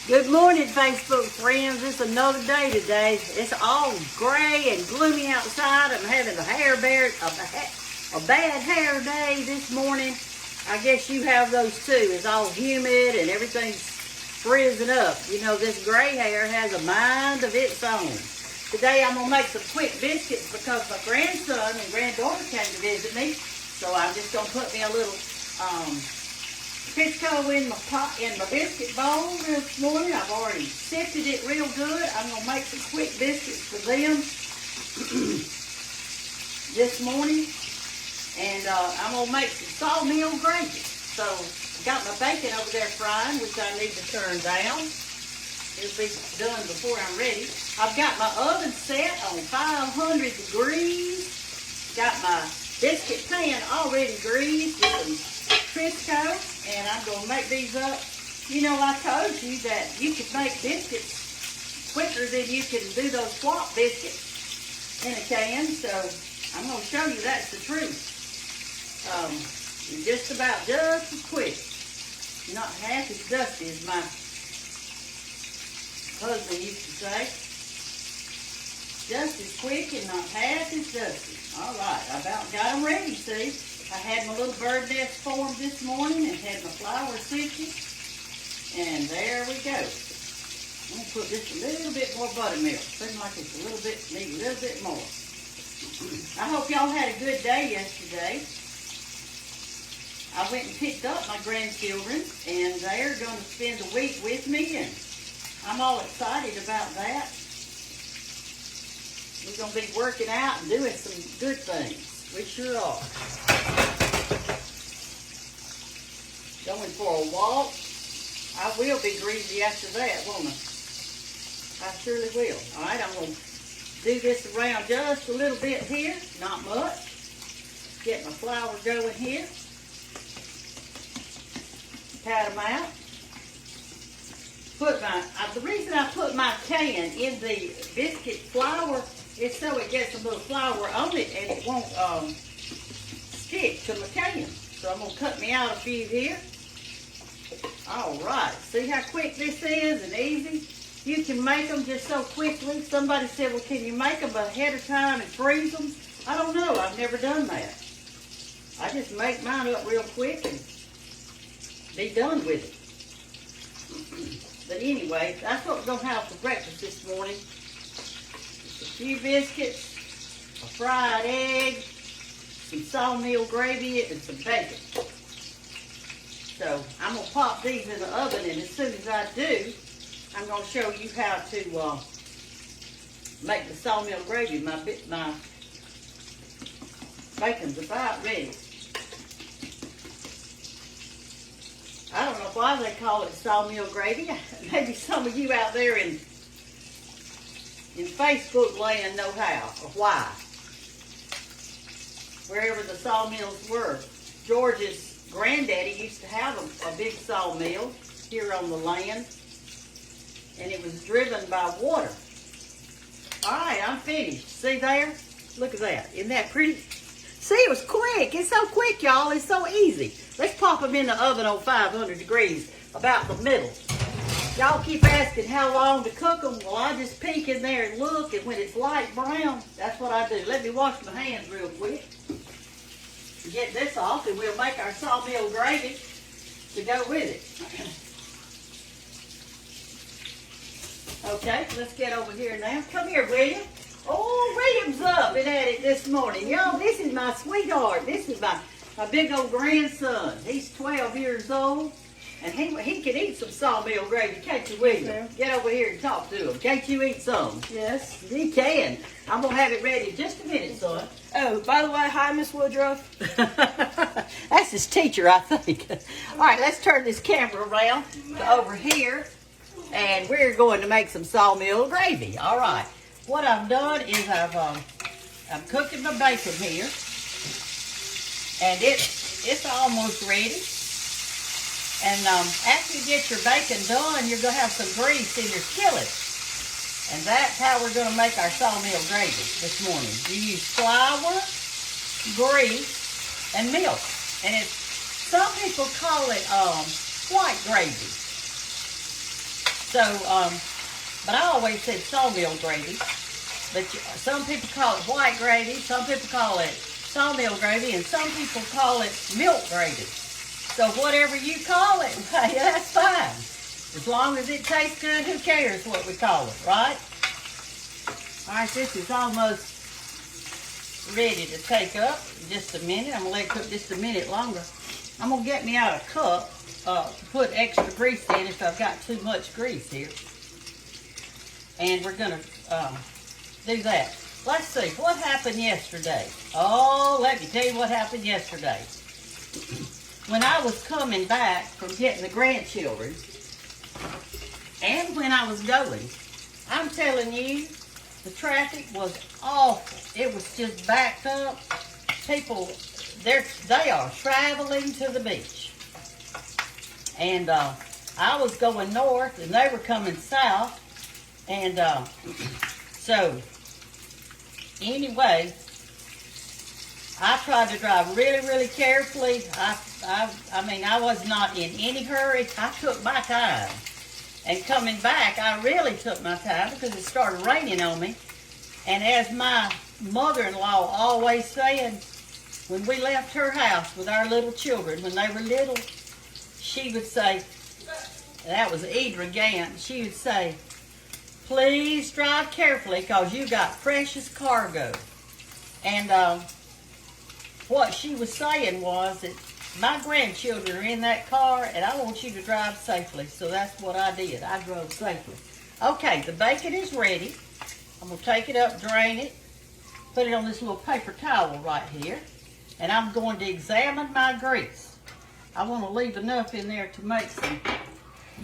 Good morning, Facebook friends. It's another day today. It's all gray and gloomy outside. I'm having a bad hair day this morning. I guess you have those too. It's all humid and everything's frizzing up. You know, this gray hair has a mind of its own. Today I'm going to make some quick biscuits because my grandson and granddaughter came to visit me. So I'm just going to put me a little Crisco in my biscuit bowl this morning. I've already sifted it real good. I'm going to make some quick biscuits for them this morning. And I'm going to make some sawmill gravy. So I've got my bacon over there frying, which I need to turn down. It'll be done before I'm ready. I've got my oven set on 500 degrees. Got my biscuit pan already greased with some Crisco, and I'm going to make these up. You know, I told you that you could make biscuits quicker than you can do those flop biscuits in a can, so I'm going to show you that's the truth. Just as quick. Not half as dusty as my husband used to say. Just as quick and not half as dusty. All right, I about got them ready, see? I had my little bird nest formed this morning and had my flour sifted. And there we go. I'm going to put just a little bit more buttermilk. Seems like it's need a little bit more. I hope y'all had a good day yesterday. I went and picked up my grandchildren, and they're going to spend a week with me, and I'm all excited about that. We're going to be working out and doing some good things. We sure are. Going for a walk. I will be greasy after that, won't I? I surely will. All right, I'm going to do this around just a little bit here. Not much. Get my flour going here. Pat them out. The reason I put my can in the biscuit flour is so it gets a little flour on it and it won't stick to my can. So I'm going to cut me out a few here. All right. See how quick this is and easy? You can make them just so quickly. Somebody said, well, can you make them ahead of time and freeze them? I don't know. I've never done that. I just make mine up real quick and be done with it. But anyway, that's what we're going to have for breakfast this morning. Just a few biscuits, a fried egg, some sawmill gravy, and some bacon. So I'm going to pop these in the oven, and as soon as I do, I'm going to show you how to make the sawmill gravy. My bacon's about ready. I don't know why they call it sawmill gravy. Maybe some of you out there in Facebook land know how or why. Wherever the sawmills were. George's granddaddy used to have a big sawmill here on the land, and it was driven by water. All right, I'm finished. See there? Look at that. Isn't that pretty? See, it was quick. It's so quick, y'all. It's so easy. Let's pop them in the oven on 500 degrees, about the middle. Y'all keep asking how long to cook them. Well, I just peek in there and look, and when it's light brown, that's what I do. Let me wash my hands real quick. Get this off, and we'll make our sawmill gravy to go with it. Okay, let's get over here now. Come here, William. Oh, William's up and at it this morning. Y'all, this is my sweetheart. This is my big old grandson. He's 12 years old, and he can eat some sawmill gravy. Can't you, William? Yeah. Get over here and talk to him. Can't you eat some? Yes. He can. I'm going to have it ready in just a minute, son. Oh, by the way, hi, Miss Woodruff. That's his teacher, I think. All right, let's turn this camera around to over here, and we're going to make some sawmill gravy. All right. What I've done is I'm cooking my bacon here, and it's almost ready. And after you get your bacon done, you're going to have some grease in your skillet. And that's how we're going to make our sawmill gravy this morning. You use flour, grease, and milk. And some people call it white gravy. So, but I always said sawmill gravy. But some people call it white gravy, some people call it sawmill gravy, and some people call it milk gravy. So whatever you call it, hey, that's fine. As long as it tastes good, who cares what we call it, right? All right, this is almost ready to take up in just a minute. I'm going to let it cook just a minute longer. I'm going to get me out a cup to put extra grease in if I've got too much grease here. And we're going to do that. Let's see, what happened yesterday? Oh, let me tell you what happened yesterday. When I was coming back from getting the grandchildren, and when I was going, I'm telling you, the traffic was awful. It was just backed up. People, they are traveling to the beach. And I was going north, and they were coming south. And so, anyway, I tried to drive really, really carefully. I mean, I was not in any hurry. I took my time. And coming back, I really took my time because it started raining on me. And as my mother-in-law always said, when we left her house with our little children, when they were little, she would say, that was Brenda Gantt, she would say, please drive carefully because you got precious cargo. And what she was saying was that my grandchildren are in that car and I want you to drive safely. So that's what I did. I drove safely. Okay, the bacon is ready. I'm going to take it up, drain it, put it on this little paper towel right here. And I'm going to examine my grease. I want to leave enough in there to make some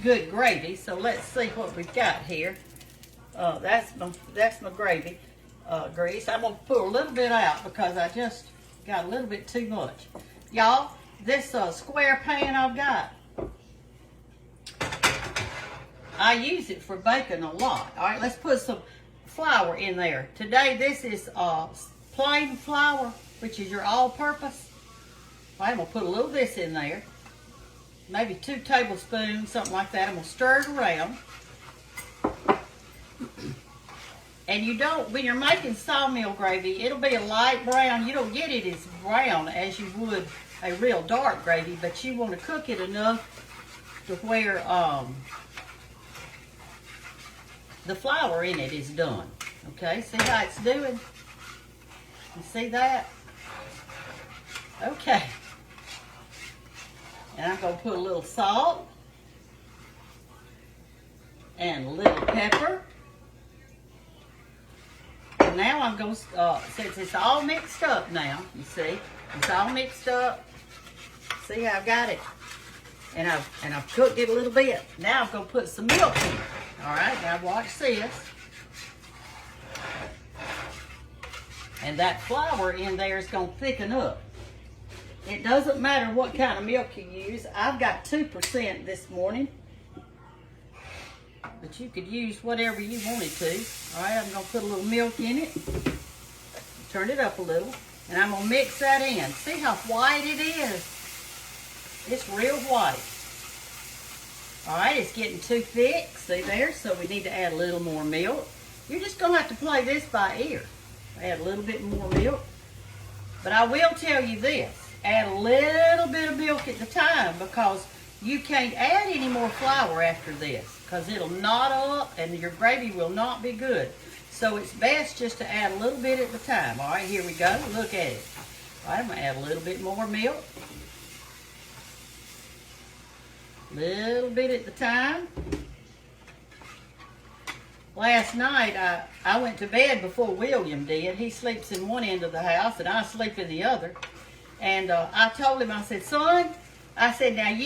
good gravy. So let's see what we've got here. That's my gravy grease. I'm going to put a little bit out because I just got a little bit too much. Y'all, this square pan I've got, I use it for baking a lot. All right, let's put some flour in there. Today, this is plain flour, which is your all-purpose. All right, I'm going to put a little of this in there. Maybe 2 tablespoons, something like that. I'm going to stir it around. And you don't, when you're making sawmill gravy, it'll be a light brown. You don't get it as brown as you would a real dark gravy, but you want to cook it enough to where the flour in it is done. Okay, see how it's doing? You see that? Okay. And I'm going to put a little salt and a little pepper. And now I'm going to, since it's all mixed up now, you see, it's all mixed up. See how I've got it? And I've cooked it a little bit. Now I'm going to put some milk in it. All right, now watch this. And that flour in there is going to thicken up. It doesn't matter what kind of milk you use. I've got 2% this morning. But you could use whatever you wanted to. All right, I'm going to put a little milk in it. Turn it up a little. And I'm going to mix that in. See how white it is? It's real white. All right, it's getting too thick. See there? So we need to add a little more milk. You're just going to have to play this by ear. Add a little bit more milk. But I will tell you this. Add a little bit of milk at the time because you can't add any more flour after this because it'll knot up and your gravy will not be good. So it's best just to add a little bit at the time. All right, here we go. Look at it. All right, I'm going to add a little bit more milk. Little bit at the time. Last night, I went to bed before William did. He sleeps in one end of the house and I sleep in the other. And I told him, I said, son, I said, now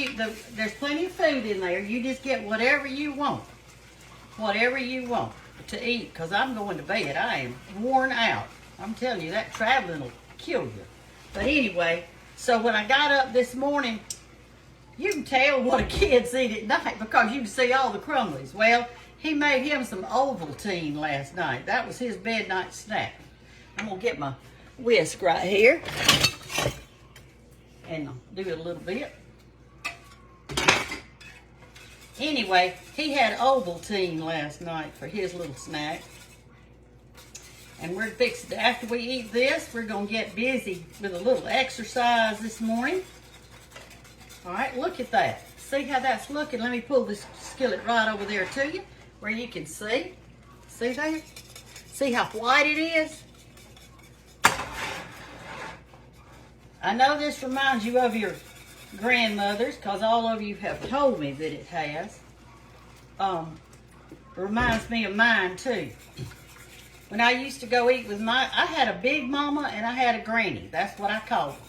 there's plenty of food in there. You just get whatever you want. Whatever you want to eat, because I'm going to bed. I am worn out. I'm telling you, that traveling will kill you. But anyway, so when I got up this morning, you can tell what a kid's eat at night because you can see all the crumblies. Well, he made him some Ovaltine last night. That was his bed night snack. I'm going to get my whisk right here and do it a little bit. Anyway, he had Ovaltine last night for his little snack. And we're fixing to, after we eat this, we're going to get busy with a little exercise this morning. All right, look at that. See how that's looking? Let me pull this skillet right over there to you where you can see. See there? See how white it is? I know this reminds you of your grandmothers because all of you have told me that it has. Reminds me of mine too. When I used to go eat with I had a big mama and I had a granny. That's what I called them.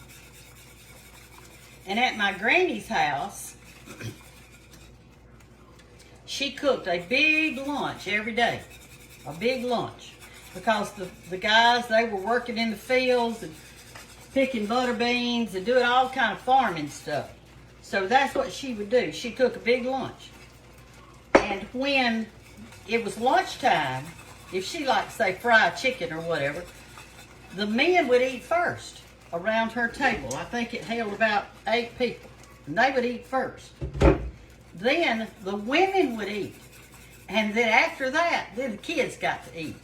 And at my granny's house, she cooked a big lunch every day. A big lunch. Because the guys, they were working in the fields and picking butter beans and doing all kind of farming stuff. So that's what she would do. She'd cook a big lunch. And when it was lunchtime, if she liked, say, fried chicken or whatever, the men would eat first around her table. I think it held about 8 people. And they would eat first. Then the women would eat. And then after that, then the kids got to eat.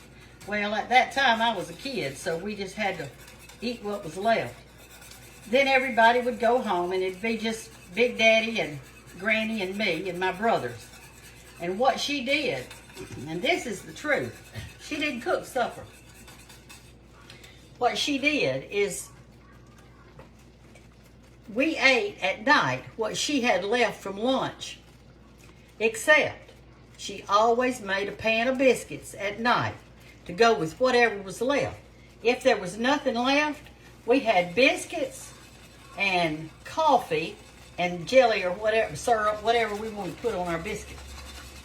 Well, at that time, I was a kid, so we just had to eat what was left. Then everybody would go home, and it'd be just Big Daddy and Granny and me and my brothers. And what she did, and this is the truth, she didn't cook supper. What she did is we ate at night what she had left from lunch, except she always made a pan of biscuits at night to go with whatever was left. If there was nothing left, we had biscuits and coffee and jelly or whatever, syrup, whatever we wanted to put on our biscuits.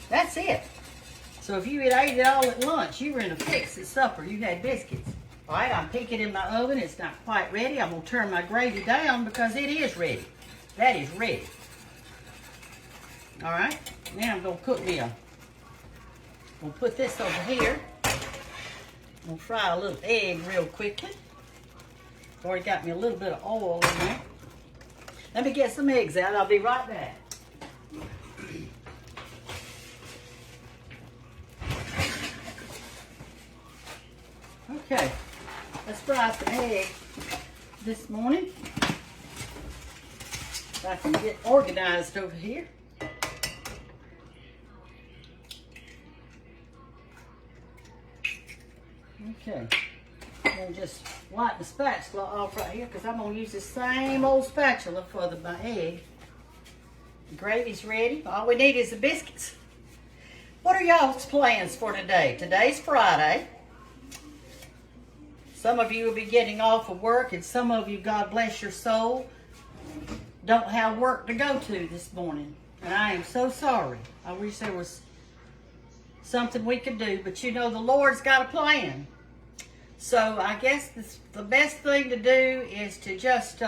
That's it. So if you had ate it all at lunch, you were in a fix at supper. You had biscuits. All right, I'm peeking in my oven. It's not quite ready. I'm going to turn my gravy down because it is ready. That is ready. All right, now I'm going to cook me we'll put this over here. I'm going to fry a little egg real quickly. Already got me a little bit of oil in there. Let me get some eggs out. I'll be right back. Okay, let's fry some eggs this morning. If I can get organized over here. Okay, I'm going to just wipe the spatula off right here because I'm going to use the same old spatula for my egg. The gravy's ready. All we need is the biscuits. What are y'all's plans for today? Today's Friday. Some of you will be getting off of work, and some of you, God bless your soul, don't have work to go to this morning. And I am so sorry. I wish there was something we could do, but you know the Lord's got a plan. So I guess the best thing to do is to just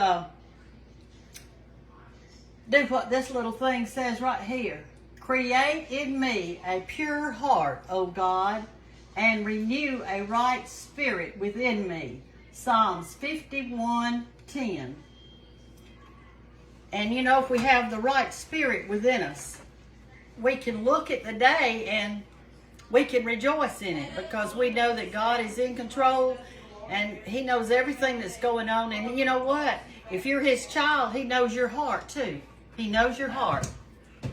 do what this little thing says right here. Create in me a pure heart, O God, and renew a right spirit within me. Psalms 51:10. And you know, if we have the right spirit within us, we can look at the day and we can rejoice in it because we know that God is in control and He knows everything that's going on. And you know what? If you're His child, He knows your heart too. He knows your heart.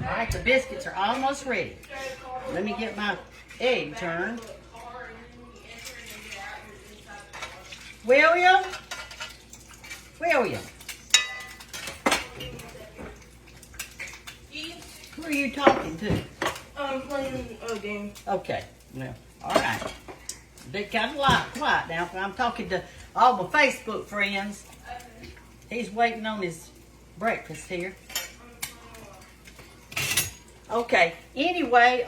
All right, the biscuits are almost ready. Let me get my egg turned. William? Who are you talking to? I'm playing a game. Okay, well, all right. Be kind of quiet now. I'm talking to all my Facebook friends. He's waiting on his breakfast here. Okay, anyway,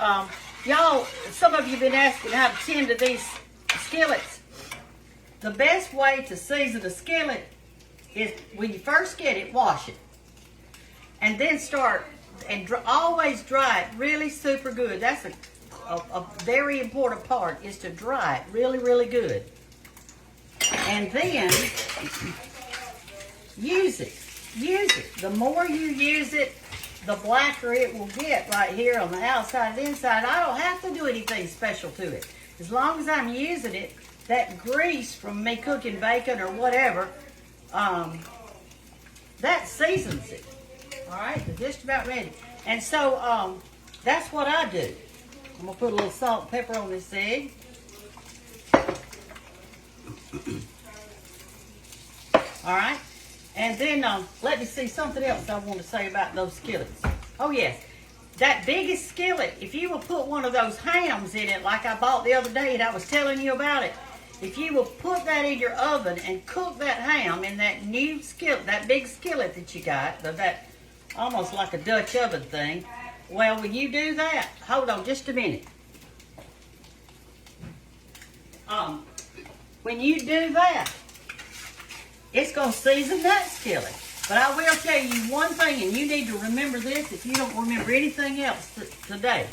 y'all, some of you have been asking how to tend to these skillets. The best way to season a skillet is when you first get it, wash it. And then always dry it really super good. That's a very important part, is to dry it really, really good. And then use it. Use it. The more you use it, the blacker it will get right here on the outside and the inside. I don't have to do anything special to it. As long as I'm using it, that grease from me cooking bacon or whatever, that seasons it. All right, they're just about ready. And so that's what I do. I'm gonna put a little salt and pepper on this egg. All right, and then let me see something else I want to say about those skillets. Oh yes, that biggest skillet, if you will put one of those hams in it like I bought the other day and I was telling you about it, if you will put that in your oven and cook that ham in that new skillet, that big skillet that you got, that almost like a Dutch oven thing, well, when you do that, hold on just a minute. When you do that, it's going to season that skillet. But I will tell you one thing, and you need to remember this if you don't remember anything else today.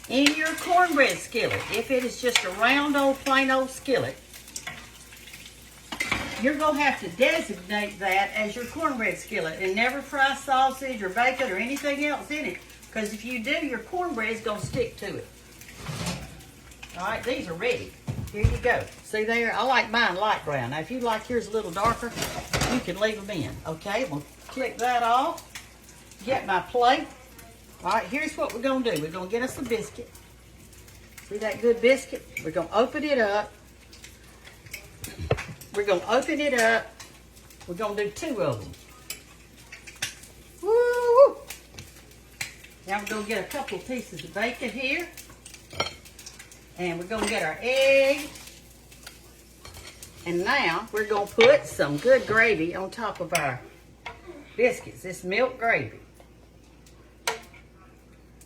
In your cornbread skillet, if it is just a round old, plain old skillet, you're going to have to designate that as your cornbread skillet and never fry sausage or bacon or anything else in it. Because if you do, your cornbread is going to stick to it. All right, these are ready. Here you go. See there? I like mine light brown. Now, if you like yours a little darker, you can leave them in. Okay, we'll click that off. Get my plate. All right, here's what we're going to do. We're going to get us a biscuit. See that good biscuit? We're going to open it up. We're going to open it up. We're going to do 2 of them. Woo! Now we're going to get a couple of pieces of bacon here. And we're going to get our egg. And now we're going to put some good gravy on top of our biscuits. This milk gravy.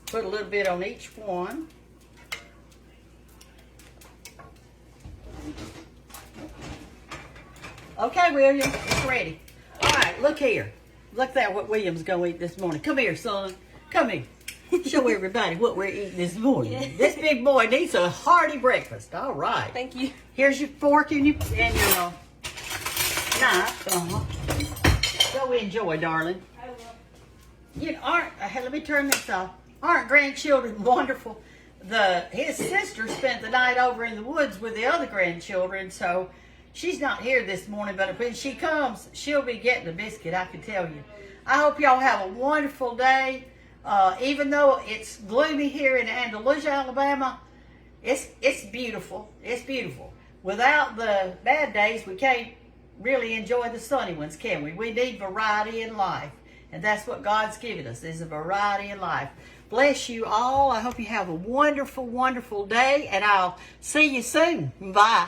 Put a little bit on each one. Okay, William, it's ready. All right, look here. Look at what William's going to eat this morning. Come here, son. Come here. Show everybody what we're eating this morning. Yeah. This big boy needs a hearty breakfast. All right. Thank you. Here's your fork and your knife. Go enjoy, darling. I will. You know, let me turn this off. Aren't grandchildren wonderful? His sister spent the night over in the woods with the other grandchildren, so she's not here this morning, but when she comes, she'll be getting a biscuit, I can tell you. I hope y'all have a wonderful day. Even though it's gloomy here in Andalusia, Alabama, it's beautiful. It's beautiful. Without the bad days, we can't really enjoy the sunny ones, can we? We need variety in life. And that's what God's given us, is a variety in life. Bless you all. I hope you have a wonderful, wonderful day. And I'll see you soon. Bye.